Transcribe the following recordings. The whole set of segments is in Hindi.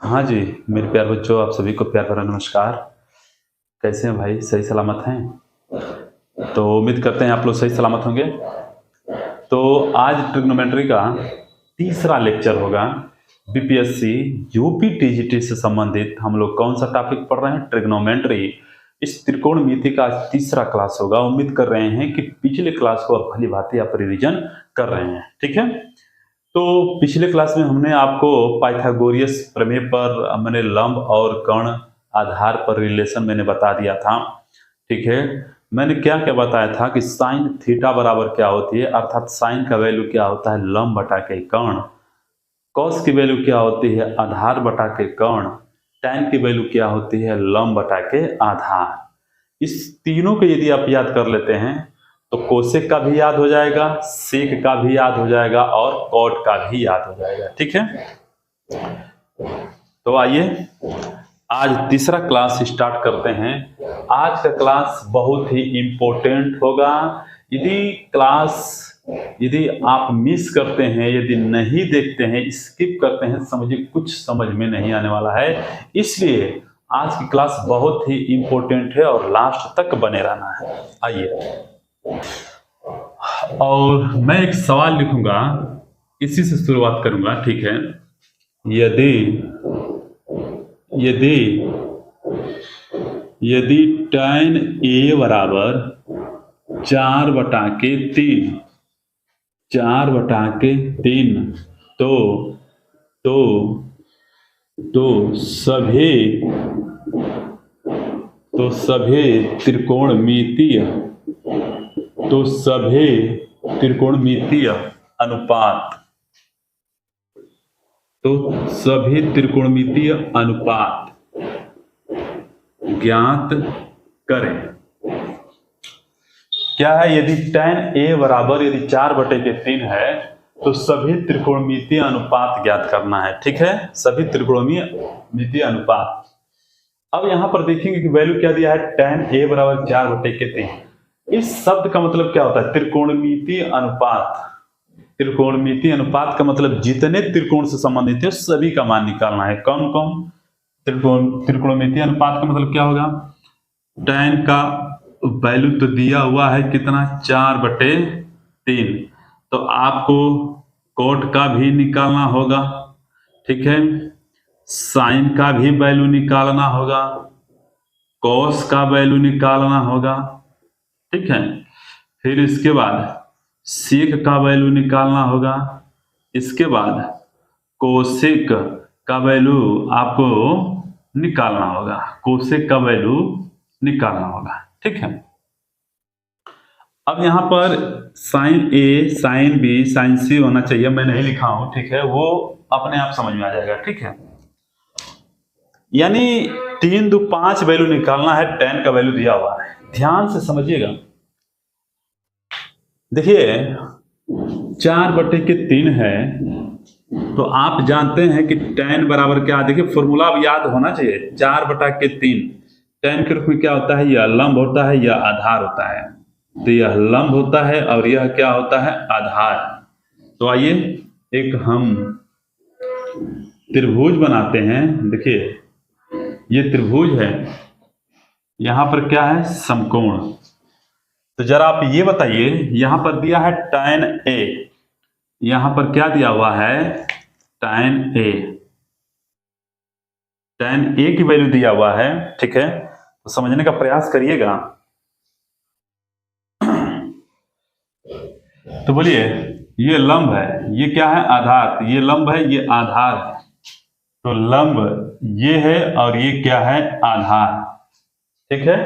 हाँ जी, मेरे प्यारे बच्चों, आप सभी को प्यार भरा नमस्कार। कैसे हैं भाई? सही सलामत हैं? तो उम्मीद करते हैं आप लोग सही सलामत होंगे। तो आज ट्रिग्नोमेट्री का तीसरा लेक्चर होगा। बीपीएससी यूपी टीजीटी से संबंधित हम लोग कौन सा टॉपिक पढ़ रहे हैं? ट्रिग्नोमेट्री। इस त्रिकोणमिति का आज तीसरा क्लास होगा। उम्मीद कर रहे हैं कि पिछले क्लास को आप भली भांति आप रिवीजन कर रहे हैं। ठीक है, तो पिछले क्लास में हमने आपको पाइथागोरियस प्रमेय पर मैंने लंब और कर्ण आधार पर रिलेशन मैंने बता दिया था। ठीक है, मैंने क्या क्या बताया था कि साइन थीटा बराबर क्या होती है, अर्थात साइन का वैल्यू क्या होता है लंब बटा के कर्ण, कॉस की वैल्यू क्या होती है आधार बटा के कर्ण, टैन की वैल्यू क्या होती है लंब बटा के आधार। इस तीनों को यदि आप याद कर लेते हैं तो कोसेक का भी याद हो जाएगा, सेक का भी याद हो जाएगा और कॉट का भी याद हो जाएगा। ठीक है, तो आइए आज तीसरा क्लास स्टार्ट करते हैं। आज का क्लास बहुत ही इंपॉर्टेंट होगा। यदि आप मिस करते हैं, यदि नहीं देखते हैं, स्किप करते हैं, समझिए कुछ समझ में नहीं आने वाला है। इसलिए आज की क्लास बहुत ही इंपॉर्टेंट है और लास्ट तक बने रहना है। आइए, और मैं एक सवाल लिखूंगा, इसी से शुरुआत करूंगा। ठीक है, यदि यदि यदि tan a बराबर 4/3 तो सभी त्रिकोणमितीय अनुपात ज्ञात करें। क्या है? यदि tan a बराबर यदि 4/3 है तो सभी त्रिकोणमितीय अनुपात ज्ञात करना है। ठीक है, सभी त्रिकोणमितीय अनुपात। अब यहां पर देखेंगे कि वैल्यू क्या दिया है, tan a बराबर 4/3। इस शब्द का मतलब क्या होता है? त्रिकोणमितीय अनुपात। त्रिकोणमितीय अनुपात का मतलब जितने त्रिकोण से संबंधित है सभी का मान निकालना है। कौन कौन? त्रिकोणमितीय अनुपात का मतलब क्या होगा? tan का वैल्यू तो दिया हुआ है कितना, 4/3, तो आपको cot का भी निकालना होगा। ठीक है, साइन का भी वैल्यू निकालना होगा, cos का वैल्यू निकालना होगा। ठीक है, फिर इसके बाद सेक का वैल्यू निकालना होगा। इसके बाद कोसेक का वैल्यू आपको निकालना होगा, कोसेक का वैल्यू निकालना होगा। ठीक है, अब यहां पर sine a, sine b, sine c होना चाहिए, मैं नहीं लिखा हूं। ठीक है, वो अपने आप समझ में आ जाएगा। ठीक है, यानी 3, 2, 5 वैल्यू निकालना है, tan का वैल्यू दिया हुआ है। ध्यान से समझिएगा। देखिए 4/3 है तो आप जानते हैं कि tan बराबर क्या, देखिए फॉर्मूला अब याद होना चाहिए। 4/3 tan के रूप में क्या होता है? यह लंब होता है, यह आधार होता है। तो यह लंब होता है और यह क्या होता है? आधार। तो आइए एक हम त्रिभुज बनाते हैं। देखिए ये त्रिभुज है, यहां पर क्या है? समकोण। तो जरा आप ये बताइए, यहां पर दिया है tan a, यहां पर क्या दिया हुआ है? tan a की वैल्यू दिया हुआ है। ठीक है, तो समझने का प्रयास करिएगा। तो बोलिए, ये लंब है, ये क्या है? आधार। ये लंब है, ये आधार है। तो लंब ये है और ये क्या है? आधार। ठीक है,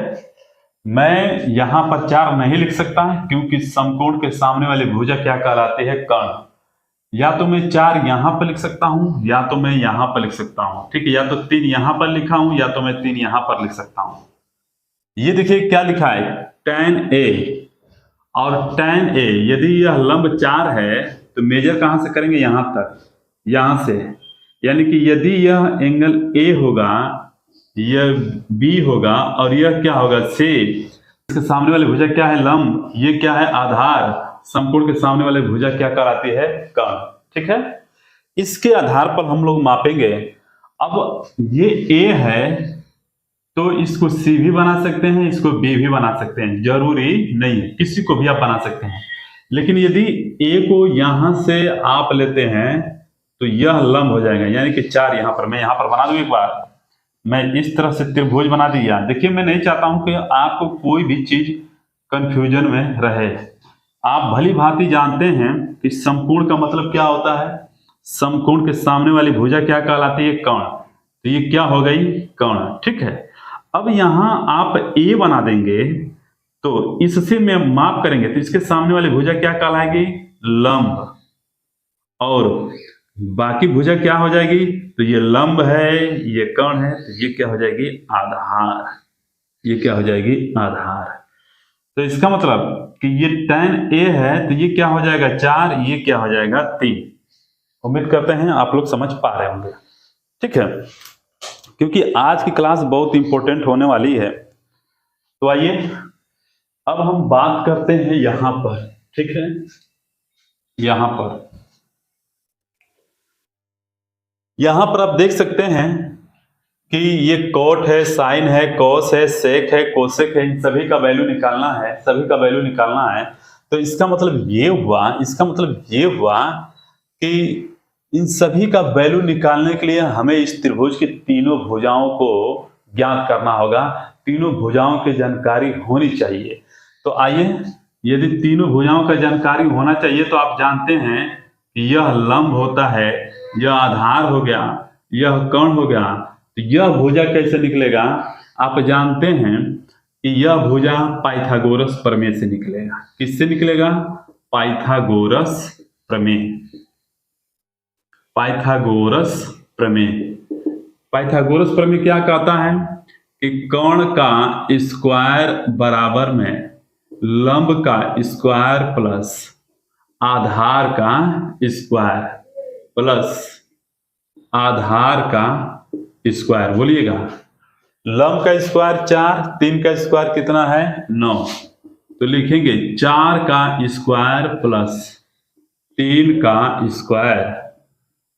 मैं यहां पर 4 नहीं लिख सकता क्योंकि समकोण के सामने वाली भुजा क्या कहलाती है? कर्ण। या तो मैं 4 यहां पर लिख सकता हूं या तो मैं यहां पर लिख सकता हूं। ठीक है, या तो 3 यहां पर लिखा हूं या तो मैं 3 यहां पर लिख सकता हूं। ये देखिए क्या लिखा है? tan a। और tan a, यदि यह लंब 4 है तो मेजर कहां से करेंगे? यहां तक, यहां से। यानी कि यदि यह एंगल a होगा, यह b होगा और यह क्या होगा? c। इसके सामने वाली भुजा क्या है? लंब। ये क्या है? आधार। समकोण के सामने वाली भुजा क्या कहलाती है? कर्ण। ठीक है, इसके आधार पर हम लोग मापेंगे अब ये ए है तो इसको सी भी बना सकते हैं, इसको बी भी बना सकते हैं, जरूरी नहीं है, किसी को भी आप बना सकते हैं। लेकिन यदि ए को यहां से आप लेते हैं तो यह लंब हो जाएगा, यानी कि 4 यहां पर, मैं यहां पर बना दूं एक बार, मैं इस तरह से त्रिभुज बना दिया। देखिए मैं नहीं चाहता हूं कि आपको कोई भी चीज कंफ्यूजन में रहे। आप भली भांति जानते हैं कि समकोण का मतलब क्या होता है। समकोण के सामने वाली भुजा क्या कहलाती है? कर्ण। तो ये क्या हो गई? कर्ण। ठीक है, अब यहां आप ए बना देंगे तो इससे में माप करेंगे तो इसके सामने वाली भुजा क्या कहलाएगी? लंब। और बाकी भुजा क्या हो जाएगी? तो ये लंब है, ये कर्ण है, तो ये क्या हो जाएगी? आधार। ये क्या हो जाएगी? आधार। तो इसका मतलब कि ये tan A है तो ये क्या हो जाएगा? 4, ये क्या हो जाएगा? 3। उम्मीद करते हैं आप लोग समझ पा रहे होंगे। ठीक है, क्योंकि आज की क्लास बहुत इंपॉर्टेंट होने वाली है। तो आइए अब हम बात करते हैं यहां पर। ठीक है, यहां पर आप देख सकते हैं कि ये कोट है, साइन है, कोस है, सेक है, कोसेक है, इन सभी का वैल्यू निकालना है, सभी का वैल्यू निकालना है। तो इसका मतलब ये हुआ कि इन सभी का वैल्यू निकालने के लिए हमें इस त्रिभुज की तीनों भुजाओं को ज्ञात करना होगा, तीनों भुजाओं की जानकारी होनी चाहिए। तो आइए, यदि तीनों भुजाओं का जानकारी होना चाहिए तो आप जानते हैं कि यह लंब होता है, यह आधार हो गया, यह कर्ण हो गया। तो यह भुजा कैसे निकलेगा? आप जानते हैं कि यह भुजा पाइथागोरस प्रमेय से निकलेगा। किससे निकलेगा? पाइथागोरस प्रमेय। पाइथागोरस प्रमेय। पाइथागोरस प्रमेय क्या कहता है कि कर्ण का स्क्वायर बराबर में लंब का स्क्वायर प्लस आधार का स्क्वायर प्लस आधार का स्क्वायर। बोलिएगा, लंब का स्क्वायर 4, 3 का स्क्वायर कितना है? 9। तो लिखेंगे 4 का स्क्वायर प्लस 3 का स्क्वायर।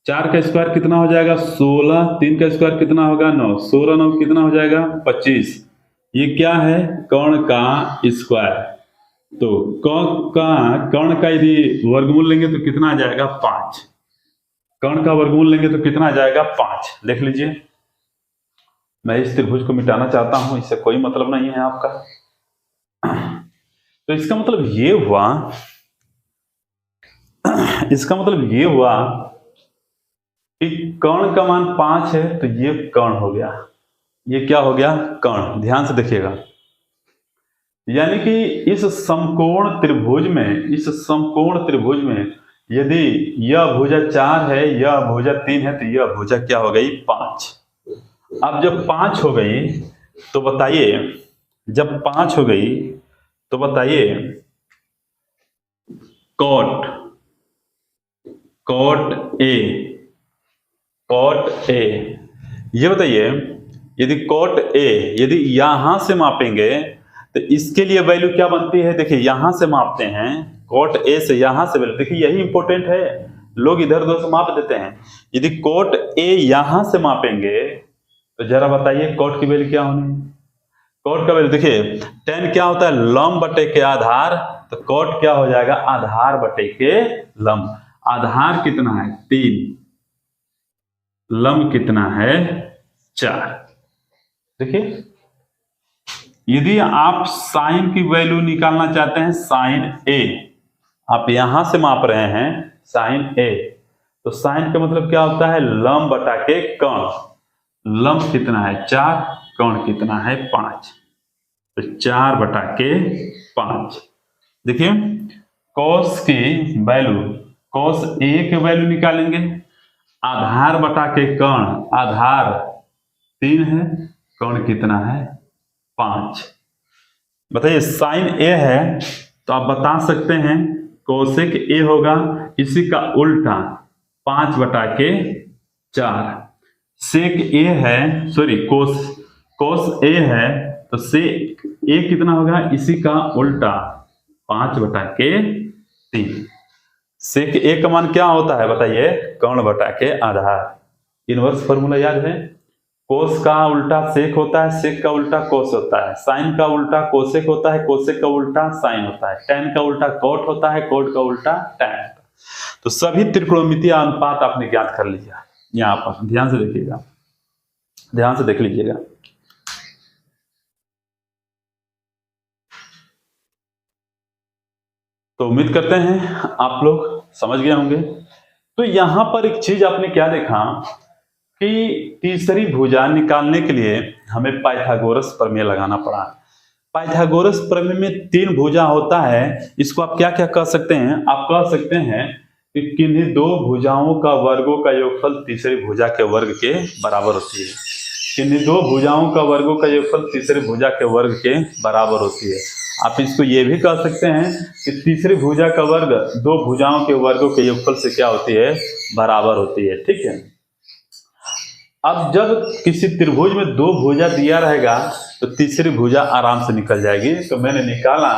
4 का स्क्वायर कितना हो जाएगा? 16। 3 का स्क्वायर कितना होगा? 9। 16 9 कितना हो जाएगा? 25। ये क्या है? कर्ण का स्क्वायर। तो कर्ण का यदि वर्गमूल लेंगे तो कितना आ जाएगा? 5। कर्ण का वर्गमूल लेंगे तो कितना आ जाएगा? 5। देख लीजिए, मैं इस त्रिभुज को मिटाना चाहता हूं, इससे कोई मतलब नहीं है आपका। तो इसका मतलब ये हुआ कि कर्ण का मान 5 है तो ये कर्ण हो गया। ये क्या हो गया? कर्ण। ध्यान से देखिएगा, यानी कि इस समकोण त्रिभुज में यदि यह भुजा 4 है, यह भुजा 3 है, तो यह भुजा क्या हो गई? 5। अब जब 5 हो गई तो बताइए, कॉट ए, ये बताइए, यदि यहां से मापेंगे तो इसके लिए वैल्यू क्या बनती है? देखिए यहां से मापते हैं, कॉट ए से यहां से वैल्यू, देखिए यही इंपॉर्टेंट है, लोग इधर उधर से माप देते हैं। यदि कॉट ए यहां से मापेंगे तो जरा बताइए कॉट की वैल्यू क्या होनी? कॉट का वैल्यू देखिए, tan क्या होता है? लंब बटे के आधार। तो कॉट क्या हो जाएगा? आधार बटे के लंब। आधार कितना है? 3। लंब कितना है? 4। देखिए, यदि आप साइन की वैल्यू निकालना चाहते हैं, साइन ए, आप यहां से माप रहे हैं साइन ए, तो साइन का मतलब क्या होता है? लंब बटा के कर्ण। लंब कितना है? 4, कर्ण कितना है? 5। तो 4 बटा के 5। देखिए, कॉस ए के वैल्यू निकालेंगे, आधार बटा के कर्ण, आधार 3 है, कर्ण कितना है? 5। बताइए, साइन ए है तो आप बता सकते हैं कोसेक ए होगा, इसी का उल्टा 5 बटा के 4। सेक ए है, सॉरी कोस ए है तो सेक ए कितना होगा? इसी का उल्टा 5 बटा के 3। सेक ए का मान क्या होता है? बताइए, कर्ण बटा के आधार। इनवर्स फॉर्मूला याद है, कोस का उल्टा सेक होता है, सेक का उल्टा कोस होता है, साइन का उल्टा कोसेक होता है, कोसेक का उल्टा साइन होता है, टैन का उल्टा कोट होता है, कोट का उल्टा टैन होता है। तो सभी त्रिकोणमितीय अनुपात आपने ज्ञात कर लिया। यहाँ पर ध्यान से देखिएगा, ध्यान से देख लीजिएगा। तो उम्मीद करते हैं आप लोग समझ गए होंगे। तो यहां पर एक चीज आपने क्या देखा कि तीसरी भुजा निकालने के लिए हमें पाइथागोरस प्रमेय लगाना पड़ा। पाइथागोरस प्रमेय में 3 भुजा होता है। इसको आप क्या क्या कह सकते हैं? आप कह सकते हैं कि किन्हीं 2 भुजाओं का वर्गों का योगफल तीसरी भुजा के वर्ग के बराबर होती है। किन्हीं 2 भुजाओं का वर्गों का योगफल तीसरी भुजा के वर्ग के बराबर होती है। आप इसको ये भी कह सकते हैं कि तीसरी भुजा का वर्ग 2 भुजाओं के वर्गों के योगफल से क्या होती है? बराबर होती है। ठीक है। अब जब किसी त्रिभुज में 2 भुजा दिया रहेगा तो तीसरी भुजा आराम से निकल जाएगी। तो मैंने निकाला,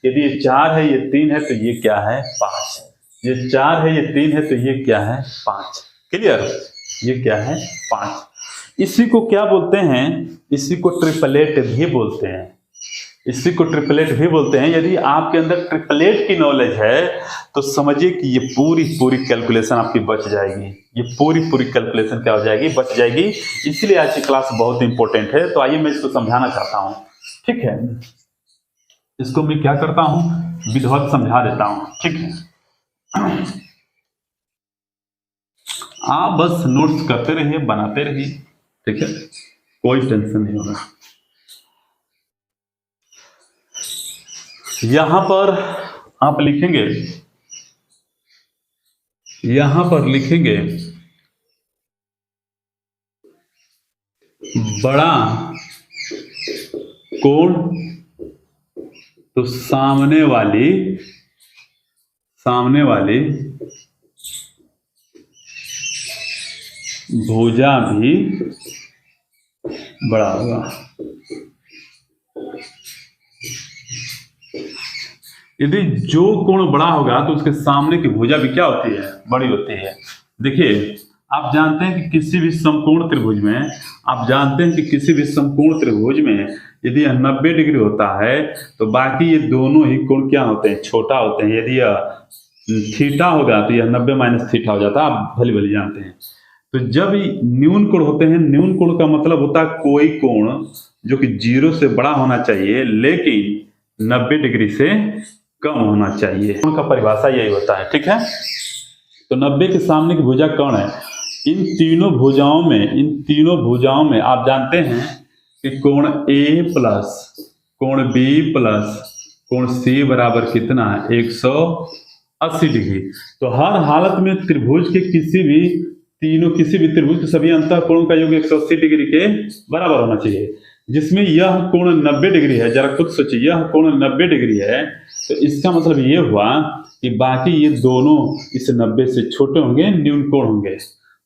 यदि ये 4 है, ये 3 है, तो ये क्या है? 5। ये 4 है, ये 3 है, तो ये क्या है? 5। क्लियर? ये क्या है? 5। इसी को क्या बोलते हैं? इसी को ट्रिपलेट भी बोलते हैं। इसी को ट्रिपलेट भी बोलते हैं। यदि आपके अंदर ट्रिपलेट की नॉलेज है तो समझिए कि ये पूरी कैलकुलेशन आपकी बच जाएगी। ये पूरी कैलकुलेशन क्या हो जाएगी? बच जाएगी। इसलिए आज की क्लास बहुत इंपॉर्टेंट है। तो आइए मैं इसको समझाना चाहता हूं। ठीक है, इसको मैं क्या करता हूं? विधिवत समझा देता हूं। ठीक है, आप बस नोट्स करते रहिए, बनाते रहिए। ठीक है, कोई टेंशन नहीं होगा। यहां पर आप लिखेंगे, यहां पर लिखेंगे बड़ा कोण, तो सामने वाली भुजा भी बड़ा होगा। यदि जो कोण बड़ा होगा तो उसके सामने की भुजा भी क्या होती है? बड़ी होती है। देखिए, आप जानते हैं कि किसी भी समकोण त्रिभुज में यदि यह 90 डिग्री होता है तो बाकी ये दोनों ही कोण क्या होते हैं? छोटा होते हैं। यदि यह थीटा होगा तो यह 90 माइनस थीटा हो जाता है। आप भली भली जानते हैं। तो जब न्यून कोण होते हैं, न्यून कोण का मतलब होता है कोई कोण जो कि 0 से बड़ा होना चाहिए लेकिन 90 डिग्री से कम होना चाहिए। कोण का परिभाषा यही होता है। ठीक है, तो 90 के सामने की भुजा कौन है? इन तीनों भुजाओं में आप जानते हैं कि कोण A प्लस कोण B प्लस कोण C बराबर कितना है? 180 डिग्री। तो हर हालत में त्रिभुज के किसी भी त्रिभुज के सभी अंतः कोणों का योग 180 डिग्री के बराबर होना चाहिए। जिसमें यह कोण 90 डिग्री है। जरा खुद सोचिए, यह कोण 90 डिग्री है तो इसका मतलब ये हुआ कि बाकी ये दोनों इस 90 से छोटे होंगे, न्यून कोण होंगे।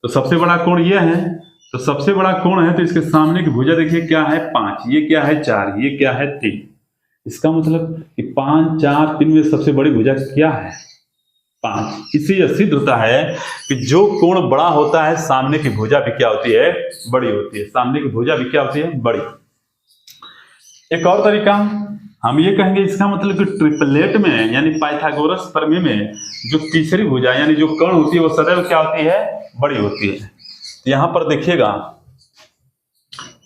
तो सबसे बड़ा कोण यह है। तो सबसे बड़ा कोण है तो इसके सामने की भुजा देखिए क्या है? 5। ये क्या है? 4। ये क्या है? 3। इसका मतलब कि 5, 4, 3 में सबसे बड़ी भुजा क्या है? 5। इससे यह सिद्ध होता है कि जो कोण बड़ा होता है सामने की भुजा भी क्या होती है? बड़ी होती है। सामने की भुजा भी क्या होती है? बड़ी। एक और तरीका हम ये कहेंगे, इसका मतलब कि ट्रिपलेट में यानी पाइथागोरस प्रमेय में जो तीसरी भुजा यानी जो कोण होती है वो सदैव क्या होती है? बड़ी होती है। यहां पर देखिएगा,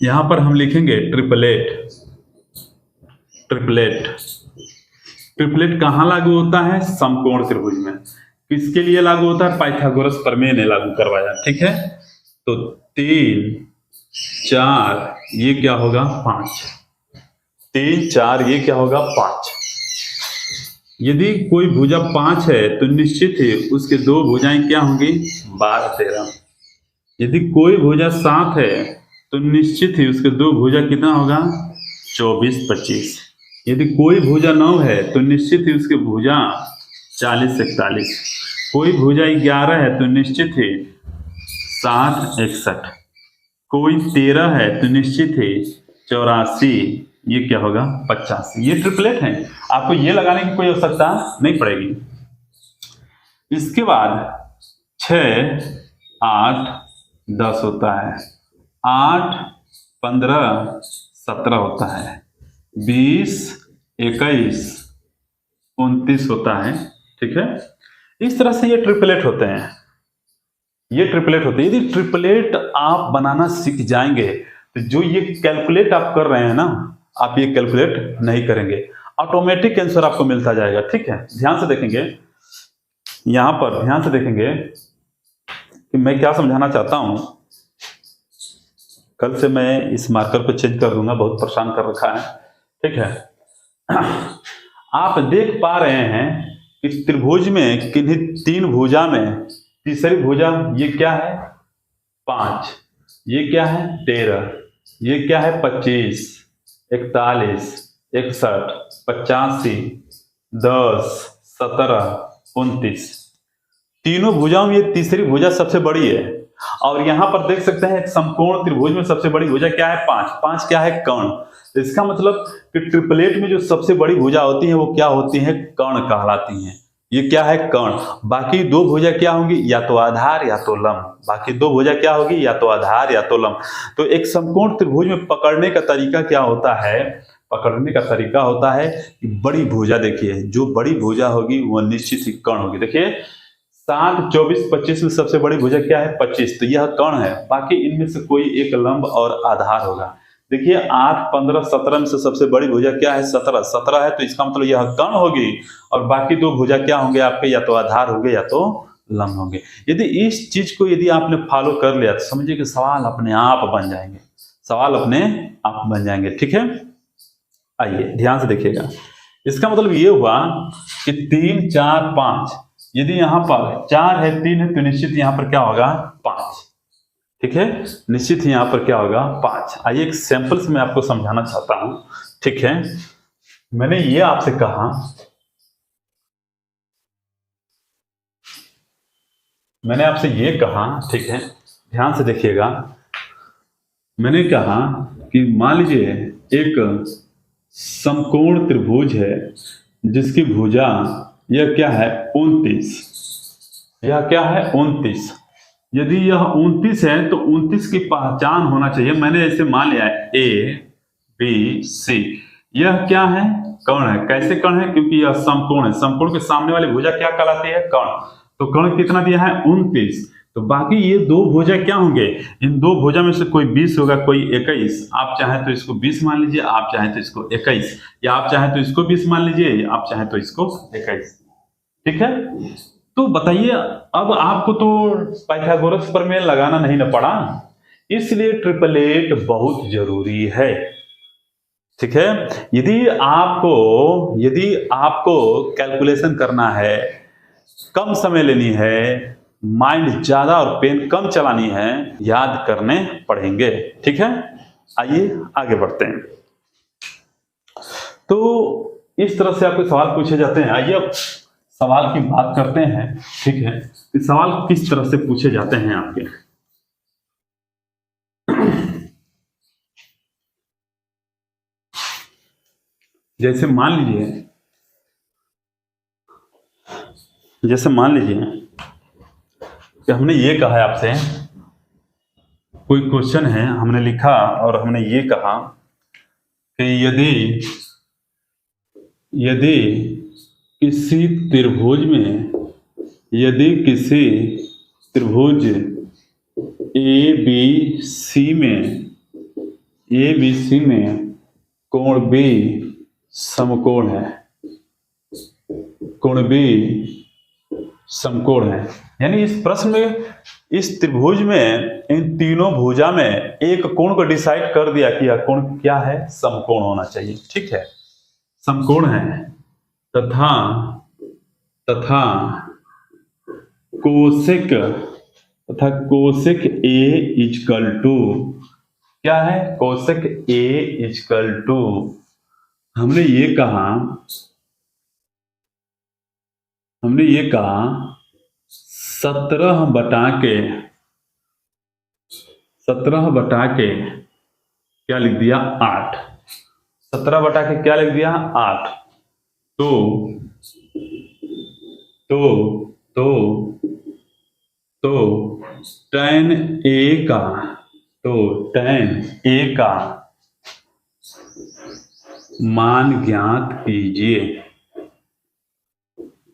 यहां पर हम लिखेंगे ट्रिपलेट। ट्रिपलेट कहां लागू होता है? समकोण त्रिभुज में। किसके लिए लागू होता है? पाइथागोरस प्रमेय ने लागू करवाया। ठीक है, तो 3, 4 ये क्या होगा? 5। 3, 4 ये क्या होगा? 5। यदि कोई भुजा 5 है तो निश्चित ही उसके 2 भुजाएं क्या होंगी? 12, 13। यदि कोई भुजा 7 है तो निश्चित ही उसके 2 भुजा कितना होगा? 24, 25। यदि कोई भुजा 9 है तो निश्चित ही उसके भुजा 40, 41। कोई भुजा 11 है तो निश्चित ही 60, 61। कोई 13 है तो निश्चित ही 84। ये क्या होगा? 50। ये ट्रिपलेट है। आपको ये लगाने की कोई आवश्यकता नहीं पड़ेगी। इसके बाद 6, 8, 10 होता है, 8 15 17 होता है, 20 21 29 होता है। ठीक है, इस तरह से ये ट्रिपलेट होते हैं, ये ट्रिपलेट होते हैं। यदि ट्रिपलेट आप बनाना सीख जाएंगे तो जो ये कैलकुलेट आप कर रहे हैं ना, आप ये कैलकुलेट नहीं करेंगे, ऑटोमेटिक आंसर आपको मिलता जाएगा। ठीक है, ध्यान से देखेंगे, यहां पर ध्यान से देखेंगे कि मैं क्या समझाना चाहता हूं। कल से मैं इस मार्कर को चेंज कर दूंगा, बहुत परेशान कर रखा है। ठीक है, आप देख पा रहे हैं कि त्रिभुज में किन्हीं 3 भुजा में तीसरी भुजा ये क्या है 5, ये क्या है 13, ये क्या है 25 41 61 85 10 17 29। तीनों भुजाओं में ये तीसरी भुजा सबसे बड़ी है। और यहां पर देख सकते हैं समकोण त्रिभुज में सबसे बड़ी भुजा क्या है 5, 5 क्या है कर्ण। तो इसका मतलब कि ट्रिपलेट में जो सबसे बड़ी भुजा होती है वो क्या होती है कर्ण कहलाती हैं। ये क्या है कर्ण। बाकी 2 भुजा क्या होंगी, या तो आधार या तो लंब। बाकी 2 भुजा क्या होगी, या तो आधार या तो लंब। तो एक समकोण त्रिभुज में पकड़ने का तरीका क्या होता है, पकड़ने का तरीका होता है कि बड़ी भुजा, देखिए जो बड़ी भुजा होगी वो निश्चित ही कर्ण होगी। देखिए 7 24 25 में सबसे बड़ी भुजा क्या है 25, तो यह कर्ण है। बाकी इनमें से कोई एक लंब और आधार होगा। देखिए 8 15 17 में से सबसे बड़ी भुजा क्या है 17, 17 है, तो इसका मतलब यह कर्ण होगी। और बाकी 2 भुजा क्या होंगे आपके, या तो आधार होंगे या तो लंब होंगे। यदि इस चीज को यदि आपने फॉलो कर लिया तो समझिए कि सवाल अपने आप बन जाएंगे, सवाल अपने आप बन जाएंगे। ठीक है, आइए ध्यान से देखिएगा। इसका मतलब ये हुआ कि 3 4 5, यदि यहाँ पर 4 है 3 है तो निश्चित यहाँ पर क्या होगा 5। ठीक है, निश्चित ही यहाँ पर क्या होगा 5। आइए एक सैंपल से मैं आपको समझाना चाहता हूं। ठीक है, मैंने ये आपसे कहा, मैंने आपसे ये कहा, ठीक है ध्यान से देखिएगा। मैंने कहा कि मान लीजिए एक समकोण त्रिभुज है जिसकी भुजा यह क्या है 29, यह क्या है 29। यदि यह 29 है तो 29 की पहचान होना चाहिए। मैंने ऐसे मान लिया है A B C, यह क्या है कर्ण है। कैसे कर्ण है, क्योंकि यह समकोण है। समकोण के सामने वाली भुजा क्या कहलाती है कर्ण। तो कर्ण कितना दिया है 29, तो बाकी ये 2 भुजा क्या होंगे, इन 2 भुजा में से कोई 20 होगा कोई 21। आप चाहें तो इसको 20 मान लीजिए, आप चाहें तो इसको 21, या आप चाहें तो इसको 20 मान लीजिए, आप चाहें तो इसको 21। ठीक है, तो बताइए अब आपको तो पाइथागोरस प्रमेय लगाना नहीं ना पड़ा, इसलिए ट्रिपलेट बहुत जरूरी है। ठीक है, यदि आपको कैलकुलेशन करना है, कम समय लेनी है, माइंड ज्यादा और पेन कम चलानी है, याद करने पड़ेंगे। ठीक है, आइए आगे बढ़ते हैं। तो इस तरह से आपको सवाल पूछे जाते हैं। आइए अब सवाल की बात करते हैं। ठीक है, कि सवाल किस तरह से पूछे जाते हैं आपके। जैसे मान लीजिए कि हमने ये कहा है आपसे, कोई क्वेश्चन है, हमने लिखा और हमने ये कहा कि यदि किसी त्रिभुज ABC में कोण B समकोण है, कोण B समकोण है, यानी इस प्रश्न में इस त्रिभुज में इन तीनों भुजा में एक कोण को डिसाइड कर दिया कि यह कोण क्या है समकोण होना चाहिए। ठीक है, समकोण है तथा कोसेक A इजकल टू क्या है, कोसेक A इजकल टू, हमने ये कहा 17 बटा के क्या लिख दिया 8, 17 बटा के क्या लिख दिया 8। तो तो tan A का मान ज्ञात कीजिए।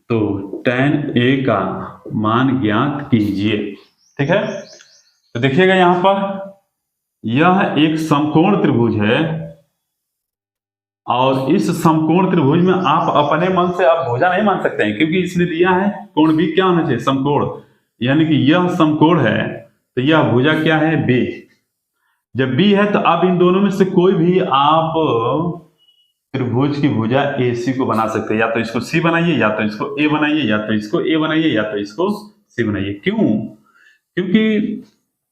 तो tan A का मान ज्ञात कीजिए। ठीक है, तो देखिएगा यहां पर यह एक समकोण त्रिभुज है और इस समकोण त्रिभुज में आप अपने मन से आप भुजा नहीं मान सकते हैं, क्योंकि इसने दिया है कोण भी क्या होना चाहिए, समकोण, यानी कि यह समकोण है तो यह भुजा क्या है, बी। जब बी है तो आप इन दोनों में से कोई भी आप त्रिभुज की भुजा AC को बना सकते हैं। या तो इसको C बनाइए, या तो इसको A बनाइए, या तो इसको A बनाइए, या तो इसको C बनाइए। क्यों? क्योंकि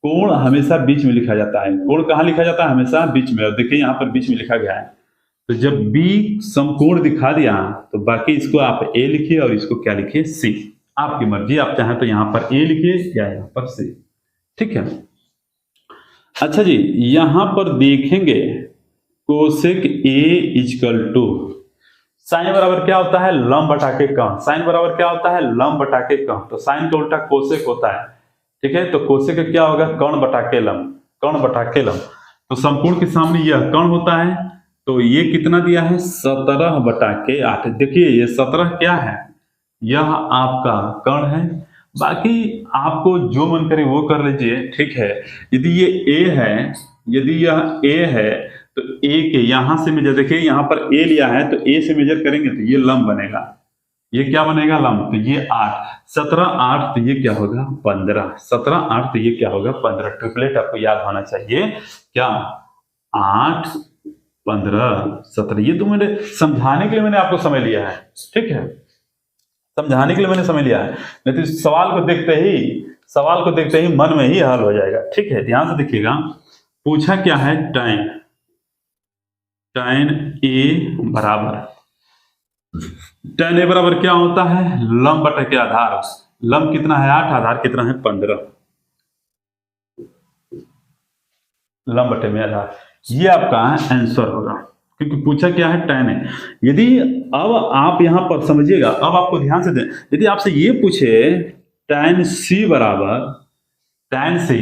कोण हमेशा बीच में लिखा जाता है। कोण कहाँ लिखा जाता है? हमेशा बीच में। और देखिए यहाँ पर बीच में लिखा गया है। तो जब B समकोण दिखा दिया तो बाकी इसको आप A लिखिए और इसको क्या लिखिए, C। आपकी मर्जी, आप चाहें तो यहाँ पर A लिखिए या यहाँ पर C। ठीक है। अच्छा जी, यहां पर देखेंगे cosec A equal to sine बराबर क्या होता है, लंब बटा के कर्ण। साइन बराबर क्या होता है, लंब बटा के कर्ण। तो साइन का उल्टा कोसेक होता है। ठीक है, तो कोसेक क्या होगा, कर्ण बटा के लंब, कर्ण बटा के लंब। तो समकोण के सामने यह कर्ण होता है। तो ये कितना दिया है, 17 बटा के 8। देखिए ये 17 क्या है, यह आपका कर्ण है। बाकी आपको जो मन करे वो कर लीजिए। ठीक है, यदि ये A है, यदि यह A है तो A के यहां से मेजर, देखिए यहां पर A लिया है तो A से मेजर करेंगे तो ये लंब बनेगा। ये क्या बनेगा, लंब। तो ये 8, 17 8 तो ये क्या होगा, 15। 17 8 तो ये क्या होगा, 15। ट्रिपलेट आपको याद होना चाहिए क्या, 8 15 17। ये तो मैंने समझाने के लिए मैंने आपको समय लिया है। ठीक है, समझाने के लिए मैंने समय लिया है, नहीं तो सवाल को देखते ही मन में ही हल हो जाएगा। ठीक है, ध्यान से देखिएगा। पूछा क्या है, tan A बराबर, tan A बराबर क्या होता है, लंब बटा के आधार। लंब कितना है 8, आधार कितना है 15। लंब बटे में आधार, ये आपका आंसर होगा, क्योंकि पूछा क्या है, tan A। यदि अब आप यहां पर समझिएगा, अब आपको ध्यान से दें, यदि आपसे ये पूछे tan C बराबर tan C,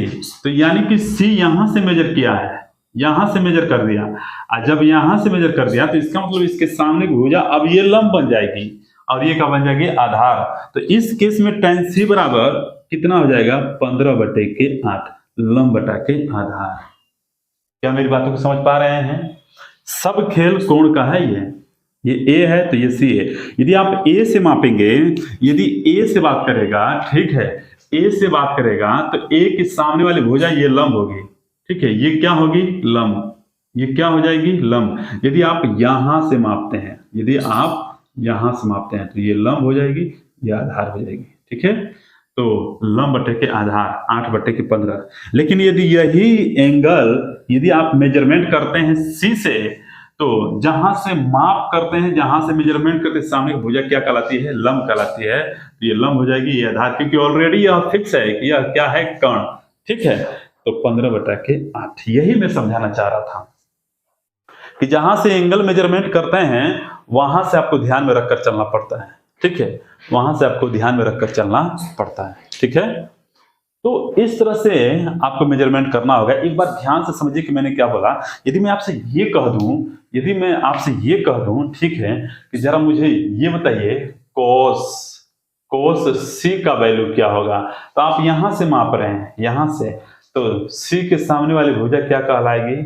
तो यानी कि C यहां से मेजर किया है, यहां से मेजर कर दिया। और जब यहां से मेजर कर दिया तो इसका मतलब इसके सामने की भुजा अब ये लंब बन जाएगी और ये क्या बन जाएगी, आधार। तो इस केस में tan C बराबर कितना हो जाएगा, 15 बटे के 8, लंब बटा के आधार। क्या मेरी बातों को समझ पा रहे हैं? सब खेल कोण का है। ये A है तो ये C है। यदि आप A से मापेंगे, यदि A से बात करेगा, ठीक है, A से बात करेगा तो A के सामने वाली भुजा ये लंब होगी। ठीक है, ये क्या होगी, लंब। ये क्या हो जाएगी, लंब। यदि आप यहां से मापते हैं, यदि आप यहां से मापते हैं तो ये लंब हो जाएगी, ये आधार हो जाएगी। ठीक है, तो लंब बटे के आधार 8 बटे के 15। लेकिन यदि यही एंगल यदि आप मेजरमेंट करते हैं C से, तो जहां से माप करते हैं, जहां से मेजरमेंट करते हैं, सामने की भुजा क्या कहलाती है, लंब कहलाती है। तो ये लंब हो जाएगी, ये आधार, क्योंकि ऑलरेडी यह फिक्स है कि यह क्या है, कर्ण। ठीक है, तो 15 बटा के 8। यही मैं समझाना चाह रहा था कि जहां से एंगल मेजरमेंट करते हैं वहां से आपको ध्यान में रखकर चलना पड़ता है। ठीक है, वहां से आपको ध्यान में रखकर चलना पड़ता है। ठीक है, तो इस तरह से आपको मेजरमेंट करना होगा। एक बार ध्यान से समझिए कि मैंने क्या बोला। यदि मैं आपसे ये कह दूं, यदि मैं आपसे ये कह दूं, ठीक है, कि जरा मुझे ये बताइए कोस C का वैल्यू क्या होगा, तो आप यहां से माप रहे हैं, यहां से, तो C के सामने वाली भुजा क्या कहलाएगी,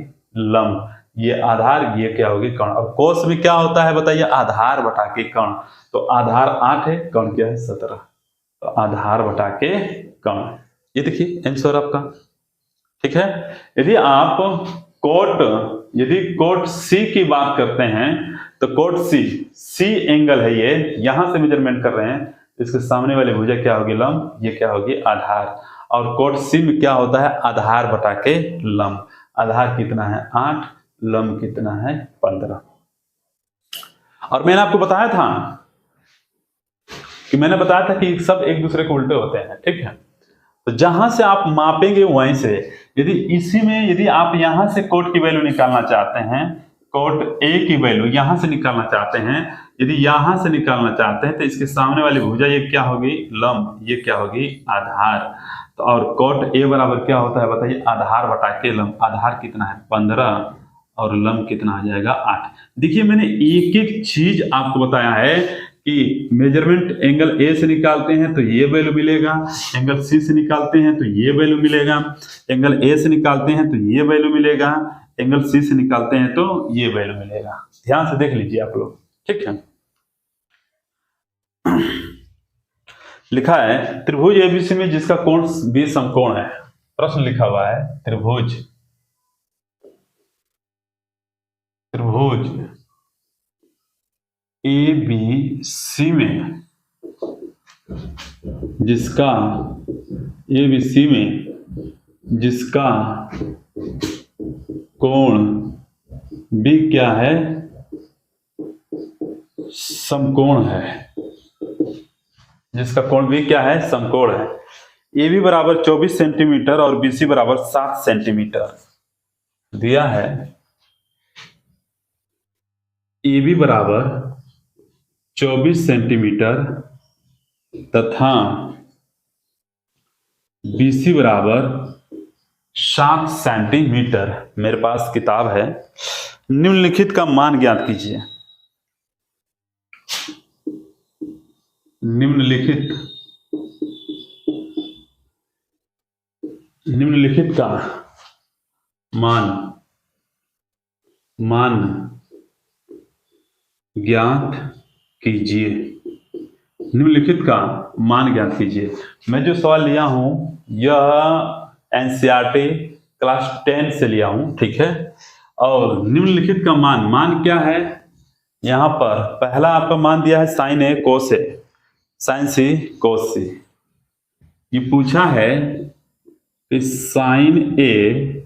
लंब। ये आधार, ये क्या होगी, कर्ण। और कोस में क्या होता है बताइए, आधार बटा के कर्ण। तो आधार 8 है, कर्ण क्या है 17, तो आधार बटा के कर्ण। ये देखिए आंसर आपका। ठीक है, यदि आप कोट C की बात करते हैं तो कोट C एंगल है, ये यहां से मेजरमेंट कर रहे हैं, इसके सामने वाली भुजा क्या होगी, लंब। ये क्या होगी, आधार। और कोट C में क्या होता है, आधार बटा के लंब। आधार कितना है 8, लंब कितना है 15। और मैंने आपको बताया था कि सब एक दूसरे को उल्टे होते हैं। ठीक है, तो जहां से आप मापेंगे वहीं से, यदि इसी में यदि आप यहां से कोट की वैल्यू निकालना चाहते हैं, कोट A की वैल्यू यहां से निकालना चाहते हैं, यदि यहां से निकालना चाहते हैं तो इसके सामने वाली भुजा ये क्या होगी, लंब, ये क्या होगी, आधार। तो और कॉट ए बराबर क्या होता है बताइए, आधार बटा के लंब। आधार कितना है 15 और लंब कितना आ जाएगा 8। देखिए मैंने एक एक चीज आपको बताया है कि मेजरमेंट एंगल ए से निकालते हैं तो ये वैल्यू मिलेगा, एंगल सी से निकालते हैं तो ये वैल्यू मिलेगा, एंगल ए से निकालते हैं तो ये वैल्यू मिलेगा, एंगल सी से निकालते हैं तो ये वैल्यू मिलेगा। ध्यान से देख लीजिए आप लोग, ठीक है। लिखा है त्रिभुज एबीसी में जिसका कोण बी समकोण है। प्रश्न लिखा हुआ है त्रिभुज ए बी सी में जिसका कोण बी क्या है, समकोण है। जिसका कोण बी क्या है, समकोण है। ए बी बराबर 24 सेंटीमीटर और बी सी बराबर 7 सेंटीमीटर दिया है। ए बी बराबर 24 सेंटीमीटर तथा बी सी बराबर 7 सेंटीमीटर। मेरे पास किताब है। निम्नलिखित का मान ज्ञात कीजिए। निम्नलिखित का मान ज्ञात कीजिए। निम्नलिखित का मान ज्ञात कीजिए। मैं जो सवाल लिया हूं यह एनसीईआरटी क्लास 10 से लिया हूं, ठीक है। और निम्नलिखित का मान क्या है, यहां पर पहला आपका मान दिया है साइन ए कोस ए, साइन सी कोस सी। ये पूछा है कि साइन ए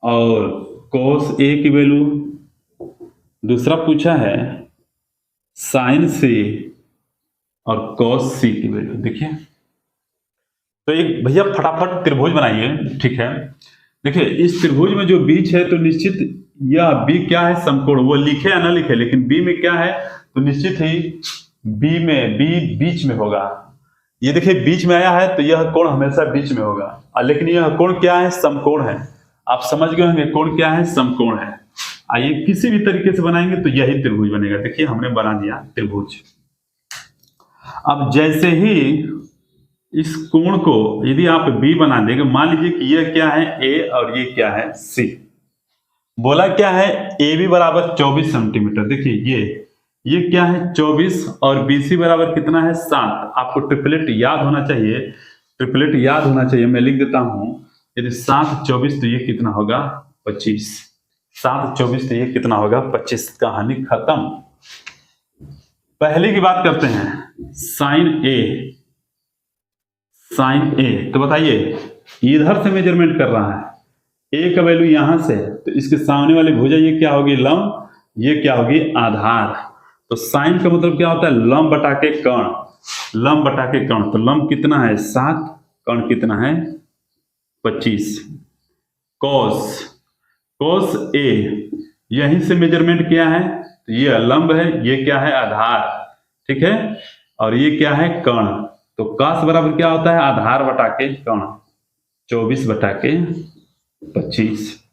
और कोस ए की वैल्यू, दूसरा पूछा है साइन सी और कोस सी की वैल्यू। देखिए तो एक भैया फटाफट त्रिभुज बनाइए, ठीक है। देखिए इस त्रिभुज में जो बीच है तो निश्चित यह बी क्या है, समकोण। वो लिखे या ना लिखे लेकिन बी में क्या है तो निश्चित ही बी बीच में होगा। ये देखिए बीच में आया है तो यह कोण हमेशा बीच में होगा, लेकिन यह कोण क्या है, समकोण है। आप समझ गए होंगे कोण क्या है, समकोण है। आइए किसी भी तरीके से बनाएंगे तो यही त्रिभुज बनेगा। देखिए हमने बना दिया त्रिभुज। अब जैसे ही इस कोण को यदि आप बी बना देंगे, मान लीजिए कि यह क्या है ए और ये क्या है सी। बोला क्या है ए बी बराबर 24 सेंटीमीटर। देखिए ये क्या है 24 और बीसी बराबर कितना है 7। आपको ट्रिपलेट याद होना चाहिए, मैं लिख देता हूं। यदि 7 24 तो ये कितना होगा 25। 7 24 तो ये कितना होगा 25। कहानी खत्म। पहले की बात करते हैं साइन ए। तो बताइए इधर से मेजरमेंट कर रहा है, ए का वैल्यू यहां से, तो इसके सामने वाली भुजा ये क्या होगी लंब, ये क्या होगी आधार। तो साइन का मतलब क्या होता है लंब बटा के कर्ण। तो लंब कितना है 7, कर्ण कितना है 25। कोस ए यहीं से मेजरमेंट किया है तो ये लंब है, ये क्या है आधार, ठीक है। और ये क्या है कर्ण। तो कास बराबर क्या होता है आधार बटा के कर्ण, 24 बटा के 25।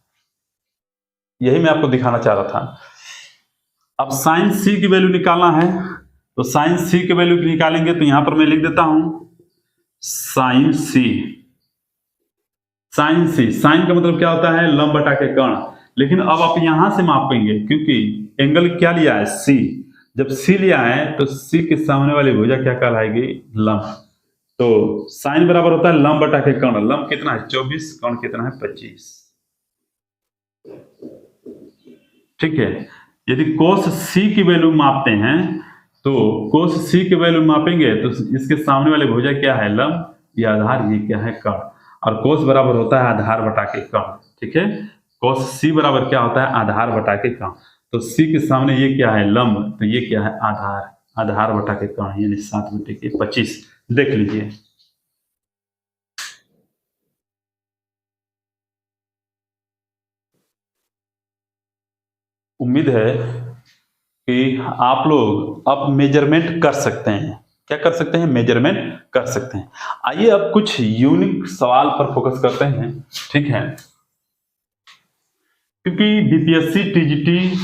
यही मैं आपको दिखाना चाह रहा था। अब साइन सी की वैल्यू निकालना है, तो साइन सी की वैल्यू निकालेंगे तो यहां पर मैं लिख देता हूं साइन साइन का मतलब क्या होता है लंब बटा के कर्ण। लेकिन अब आप यहां से मापेंगे क्योंकि एंगल क्या लिया है सी। जब सी लिया है तो सी के सामने वाली भुजा क्या कहलाएगी लंब। तो साइन बराबर होता है लंब बटा के कर्ण। लंब कितना है 24, कर्ण कितना है 25, ठीक है। यदि कोस सी की वैल्यू मापते हैं तो कोस सी की वैल्यू मापेंगे तो इसके सामने वाले भुजा क्या है लंब, ये आधार, ये क्या है कर्ण। और कोस बराबर होता है आधार बटा के कर्ण, ठीक है। कोस सी बराबर क्या होता है आधार बटा के कर्ण। तो सी के सामने ये क्या है लंब, तो ये क्या है आधार बटा के कर्ण, यानी 7 बटे के 25। देख लीजिए उम्मीद है कि आप लोग अब मेजरमेंट कर सकते हैं। क्या कर सकते हैं? मेजरमेंट कर सकते हैं। आइए अब कुछ यूनिक सवाल पर फोकस करते हैं, ठीक है। क्योंकि बीपीएससी टीजीटी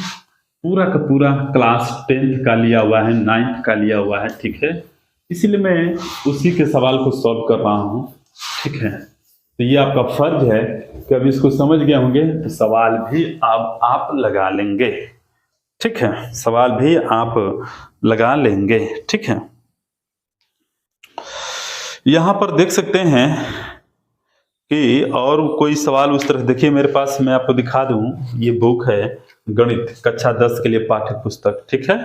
पूरा का पूरा क्लास 10th का लिया हुआ है, 9th का लिया हुआ है, ठीक है। इसीलिए मैं उसी के सवाल को सॉल्व कर रहा हूँ, ठीक है। तो ये आपका फर्ज है कि अब इसको समझ गए होंगे तो सवाल भी अब आप लगा लेंगे, ठीक है। सवाल भी आप लगा लेंगे, ठीक है। यहां पर देख सकते हैं कि और कोई सवाल उस तरह, देखिए मेरे पास, मैं आपको दिखा दूं, ये बुक है गणित कक्षा 10 के लिए पाठ्य पुस्तक, ठीक है।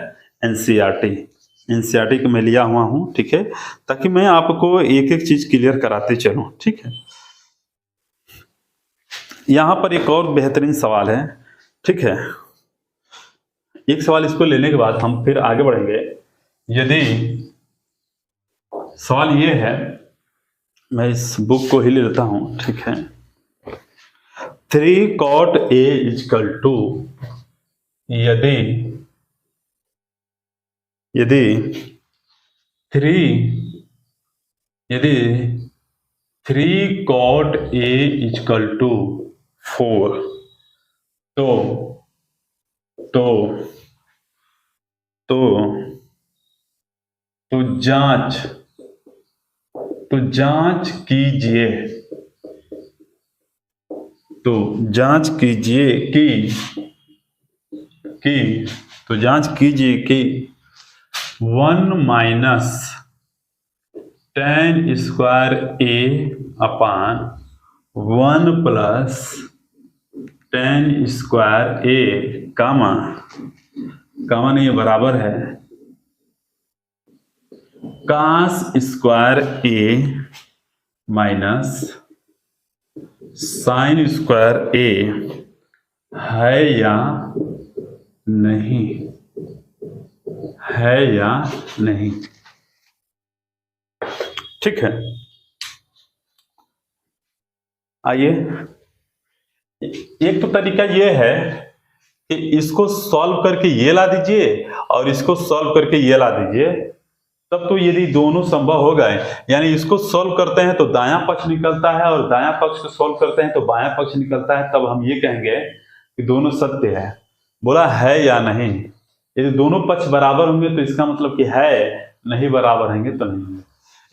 एनसीईआरटी को मैं लिया हुआ हूं, ठीक है, ताकि मैं आपको एक एक चीज क्लियर कराते चलूं, ठीक है। यहां पर एक और बेहतरीन सवाल है, ठीक है। एक सवाल इसको लेने के बाद हम फिर आगे बढ़ेंगे। यदि सवाल ये है, मैं इस बुक को ही ले लेता हूं, ठीक है। 3 cot A इक्वल टू, यदि 3 cot A इक्वल टू 4, तो जांच कीजिए, कि 1 minus tan square A upon 1 plus tan square A कामा नहीं, बराबर है cos square A minus sin square A है या नहीं, ठीक है। आइए, एक तो तरीका ये है कि इसको सॉल्व करके ये ला दीजिए और इसको सॉल्व करके ये ला दीजिए, तब तो यदि दोनों संभव हो गए, यानी इसको सॉल्व करते हैं तो दायां पक्ष निकलता है और दायां पक्ष को सॉल्व करते हैं तो बायां पक्ष निकलता है, तब हम ये कहेंगे कि दोनों सत्य है। बोला है या नहीं? यदि दोनों पक्ष बराबर होंगे तो इसका मतलब कि है, नहीं बराबर होंगे तो नहीं होंगे।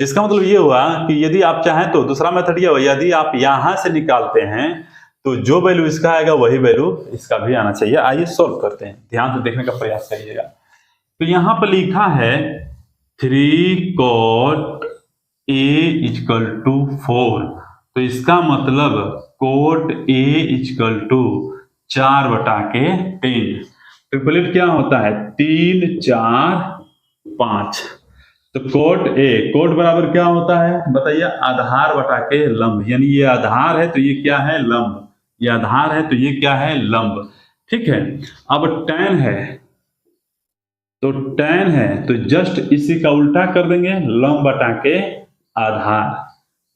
इसका मतलब ये हुआ कि यदि आप चाहें तो दूसरा मेथड ये हुआ, यदि आप यहां से निकालते हैं तो जो वैल्यू इसका आएगा वही वैल्यू इसका भी आना चाहिए। आइए सॉल्व करते हैं, ध्यान से देखने का प्रयास करिएगा। तो यहां पर लिखा है 3 cot A इक्वल टू 4, तो इसका मतलब cot A equal to 4/3। Triplet क्या होता है? 3 4 5। तो कोट बराबर क्या होता है बताइए? आधार बटा के लंब, यानी ये आधार है तो ये क्या है? लंब। ये आधार है तो ये क्या है? लंब, ठीक है। अब tan है तो जस्ट इसी का उल्टा कर देंगे, लंब बटा के आधार।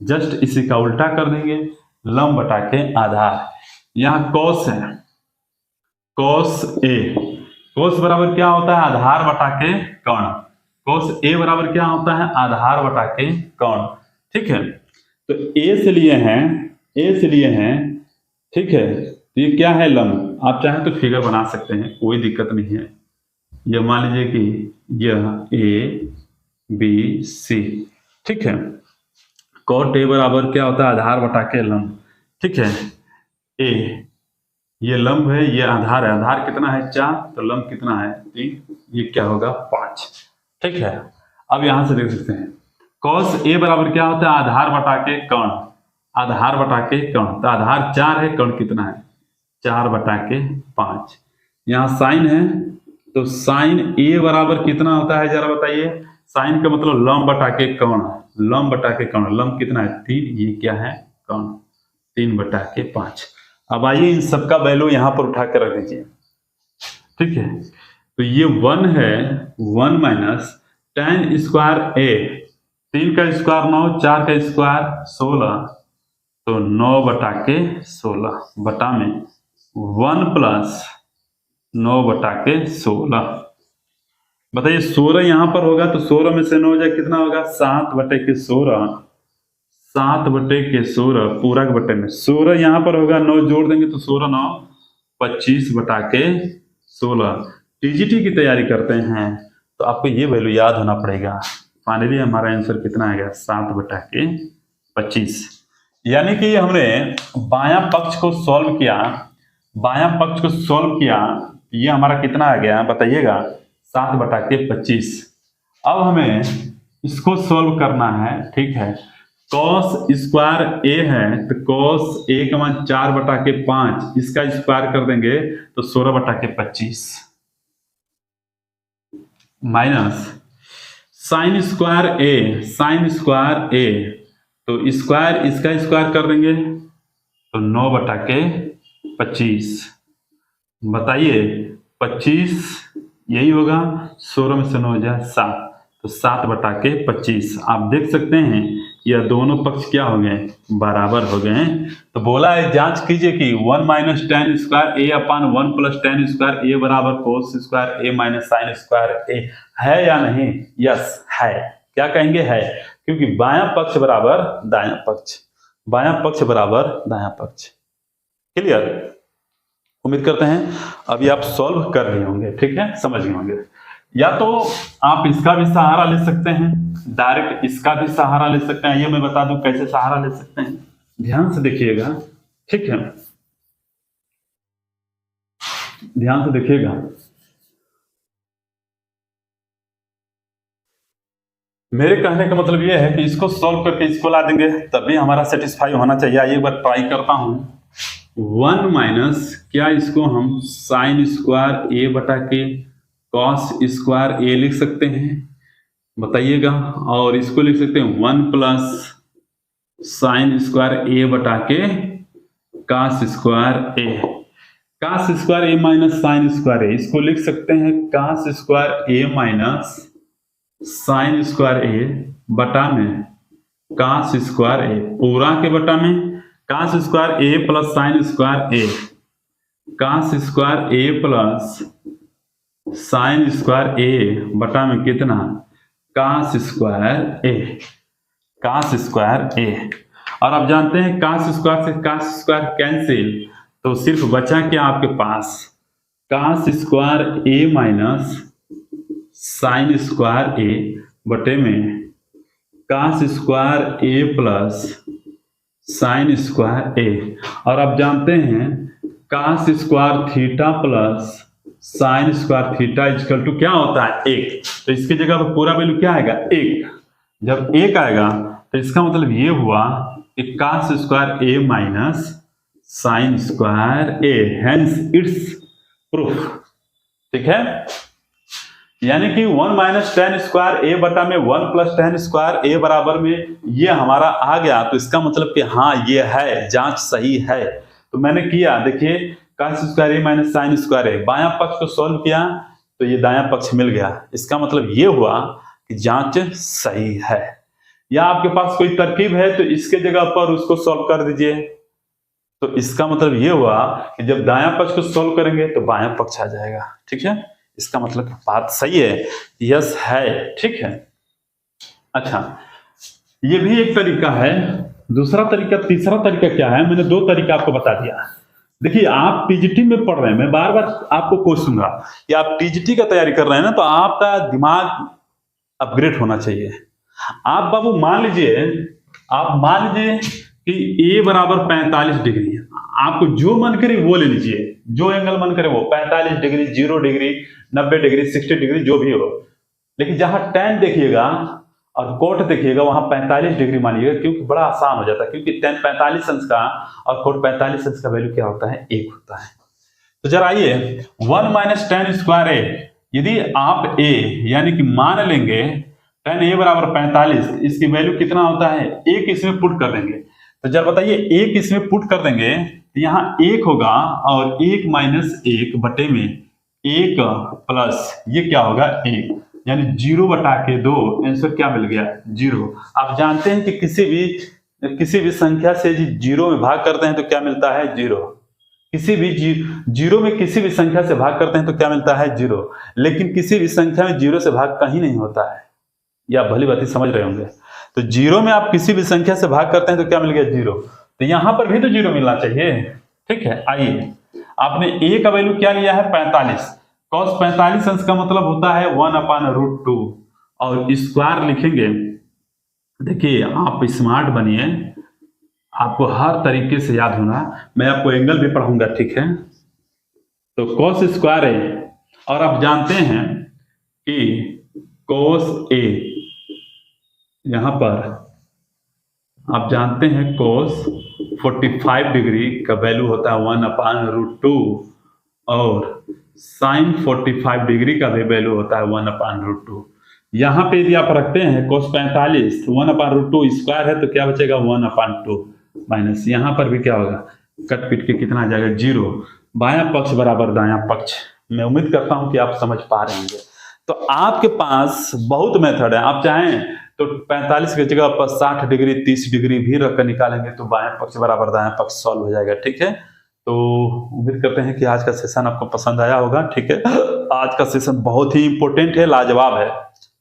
जस्ट इसी का उल्टा कर देंगे, लंब बटा के आधार। यहां cos है, cos A, cos बराबर क्या होता है? आधार बटा के कर्ण। cos A बराबर क्या होता है? आधार बटा के कर्ण, ठीक है। तो A से लिए हैं, ठीक है। तो ये क्या है? लंब। आप चाहें तो फिगर बना सकते हैं, कोई दिक्कत नहीं है। यह मान लीजिए कि यह A B C, ठीक है। cot A बराबर क्या होता है? आधार बटा के लंब, ठीक है। A ये लंब है, ये आधार है। आधार कितना है? 4, तो लंब कितना है? 3। ये क्या होगा? 5, ठीक है। अब यहां से देख सकते हैं cos A बराबर क्या होता है? आधार बटा के कर्ण। आधार बटा के कर्ण, तो आधार 4 है, कर्ण कितना है? 4/5। यहाँ साइन है तो साइन A बराबर कितना होता है जरा बताइए? साइन का मतलब लंब बटा के कर्ण, लंब बटा के कर्ण। लंब कितना है? 3। ये क्या है? कर्ण, 3/5। अब आइए इन सबका वैल्यू यहां पर उठा कर रख दीजिए, ठीक है। तो ये 1 है, 1 माइनस tan स्क्वायर A, 3 का स्क्वायर 9, 4 का स्क्वायर 16, तो 9/16 बटा में 1 प्लस 9/16, बताइए 16 यहाँ पर होगा तो 16 में से 9 जाए कितना होगा 7/16, 7/16 पूरा के बटे में 16 यहाँ पर होगा, 9 जोड़ देंगे तो 16 9 25/16। टीजीटी की तैयारी करते हैं तो आपको ये वैल्यू याद होना पड़ेगा। फाइनली हमारा आंसर कितना आ गया 7/25। यानी कि हमने बायां पक्ष को सॉल्व किया, बायां पक्ष को सॉल्व किया, ये हमारा कितना आ गया बताइएगा 7/25। अब हमें इसको सॉल्व करना है, ठीक है। cos स्क्वायर a है तो cos a का मान 4/5, इसका स्क्वायर कर देंगे तो 16/25 minus sine square a, sign square a तो स्क्वायर इसका स्क्वायर कर देंगे तो 9/25। बताइए 25 यही होगा, 16 में से 9 जाए 7 तो 7/25। आप देख सकते हैं यह दोनों पक्ष क्या हो गए बराबर हो गए। तो बोला है जांच कीजिए कि 1 - tan square a upon 1 + tan square a बराबर cos square a - sin square a है या नहीं। यस है। क्या कहेंगे है, क्योंकि बायां पक्ष बराबर दायां पक्ष, बायां पक्ष बराबर दायां पक्ष। क्लियर। उम्मीद करते हैं अभी आप सॉल्व कर रहे होंगे, ठीक है, समझ गए होंगे। या तो आप इसका भी सहारा ले सकते हैं, डायरेक्ट इसका भी सहारा ले सकते हैं। ये मैं बता दूं कैसे सहारा ले सकते हैं, ध्यान से देखिएगा, ठीक है, ध्यान से देखिएगा। मेरे कहने का मतलब ये है कि इसको सॉल्व करके इसको ला देंगे तभी हमारा सेटिस्फाई होना चाहिए। एक बार ट्राई करता हूं। 1 माइनस क्या इसको हम साइन स्क्वायर a बटा के कॉस स्क्वायर a लिख सकते हैं बताइएगा, और इसको लिख सकते हैं 1 प्लस साइन स्क्वायर a बटा के cos square a, cos square a minus sine square a, इसको लिख सकते हैं cos square a minus sine square a बटा में कॉस स्क्वायर a, पूरा के बटा में cos square a plus sine square a, cos square a plus sine square a बटा में कितना cos square a, cos square a। और आप जानते हैं कॉस स्क्वायर से कॉस स्क्वायर कैंसिल, तो सिर्फ बचा क्या आपके पास cos square a minus sine square a बटे में cos square a plus sine square a। और आप जानते हैं cos square theta plus sine square theta equal to क्या होता है 1, तो इसकी जगह पर पूरा वैल्यू क्या आएगा 1। जब 1 आएगा तो इसका मतलब ये हुआ कि cos square a minus sine square a, hence it's proof, ठीक है। यानी कि 1 - tan स्क्वायर a बटा में 1 + tan स्क्वायर a बराबर में ये हमारा आ गया, तो इसका मतलब कि हाँ ये है, जांच सही है। तो मैंने किया, देखिए cos square a minus sine square a, बायां पक्ष को सॉल्व किया तो ये दायां पक्ष मिल गया। इसका मतलब ये हुआ कि जांच सही है। या आपके पास कोई तरकीब है तो इसके जगह पर उसको सॉल्व कर दीजिए, तो इसका मतलब ये हुआ कि जब दायां पक्ष को सॉल्व करेंगे तो बायां पक्ष आ जाएगा, ठीक है। इसका मतलब बात सही है, यस है, ठीक है। अच्छा, ये भी एक तरीका है। दूसरा तरीका, तीसरा तरीका क्या है, मैंने 2 तरीका आपको बता दिया। देखिए आप टीजीटी में पढ़ रहे हैं, मैं बार बार आपको पूछूंगा कि आप टीजीटी का तैयारी कर रहे हैं ना, तो आपका दिमाग अपग्रेड होना चाहिए। आप बाबू मान लीजिए कि a बराबर 45 डिग्री, आपको जो मन करे वो ले लीजिए, जो एंगल मन करे वो, 45 डिग्री, 0 डिग्री, 90 डिग्री, 60 डिग्री, जो भी हो। लेकिन जहां tan देखिएगा और कोट देखिएगा वहां 45 डिग्री मानिएगा, क्योंकि बड़ा आसान हो जाता है, क्योंकि tan 45 अंश का और कोट 45 अंश का वैल्यू क्या होता है 1 होता है। तो जरा आइए 1 - tan स्क्वायर a, यदि आप a यानी कि मान लेंगे tan a बराबर 45, इसकी वैल्यू कितना होता है 1, इसमें पुट कर देंगे। तो जब बताइए 1 इसमें पुट कर देंगे तो यहाँ 1 होगा और 1 - 1 बटे में 1 प्लस ये क्या होगा 1, यानी 0 बटा के 2, आंसर क्या मिल गया 0। आप जानते हैं कि किसी भी संख्या से 0 में भाग करते हैं तो क्या मिलता है 0, किसी भी जीरो में किसी भी संख्या से भाग करते हैं तो क्या मिलता है? जीरो। लेकिन किसी भी संख्या में जीरो से भाग कहीं नहीं होता है, या भली बात समझ रहे होंगे। तो जीरो में आप किसी भी संख्या से भाग करते हैं तो क्या मिल गया? जीरो। तो यहां पर भी तो जीरो मिलना चाहिए। ठीक है, आइए, आपने a का वैल्यू क्या लिया है? 45। cos 45 अंश का मतलब होता है 1/√2 और स्क्वायर लिखेंगे। देखिए, आप स्मार्ट बनिए, आपको हर तरीके से याद होना, मैं आपको एंगल भी पढ़ाऊंगा। ठीक है, तो cos स्क्वायर है, और आप जानते हैं कि cos a, यहां पर आप जानते हैं cos 45 डिग्री का वैल्यू होता है 1/√2 और sin 45 डिग्री का भी वैल्यू होता है 1/√2। यहां पे यदि आप रखते हैं cos 45 1/√2 स्क्वायर है तो क्या बचेगा? 1/2 माइनस, यहां पर भी क्या होगा? कट पिट के कितना आ जाएगा? जीरो। बायां पक्ष बराबर दायां पक्ष। मैं उम्मीद करता हूं कि आप समझ पा रहे होंगे। तो आपके पास बहुत मेथड है, आप चाहें तो 45 की जगह पर 60 डिग्री 30 डिग्री भी रखकर निकालेंगे तो बायां पक्ष बराबर दायां पक्ष सॉल्व हो जाएगा। ठीक है, तो उम्मीद करते हैं कि आज का सेशन आपको पसंद आया होगा। ठीक है, आज का सेशन बहुत ही इंपॉर्टेंट है, लाजवाब है।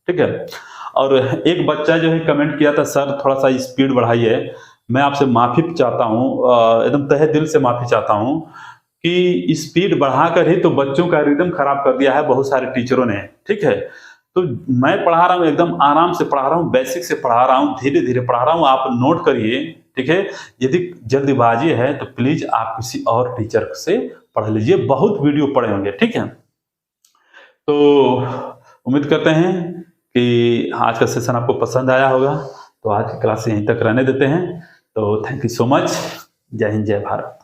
ठीक है, और एक बच्चा जो है कमेंट किया था, सर थोड़ा सा स्पीड बढ़ाइए। मैं आपसे माफी चाहता हूँ, एकदम तहे दिल से माफी चाहता हूँ कि स्पीड बढ़ाकर ही तो बच्चों का रिदम खराब कर दिया है बहुत सारे टीचरों ने। ठीक है, तो मैं पढ़ा रहा हूँ, एकदम आराम से पढ़ा रहा हूँ, बेसिक से पढ़ा रहा हूँ, धीरे धीरे पढ़ा रहा हूँ, आप नोट करिए। ठीक है, यदि जल्दबाजी है तो प्लीज आप किसी और टीचर से पढ़ लीजिए, बहुत वीडियो पढ़े होंगे। ठीक है, तो उम्मीद करते हैं कि आज का सेशन आपको पसंद आया होगा। तो आज की क्लास यहीं तक रहने देते हैं। तो थैंक यू सो मच। जय हिंद, जय भारत।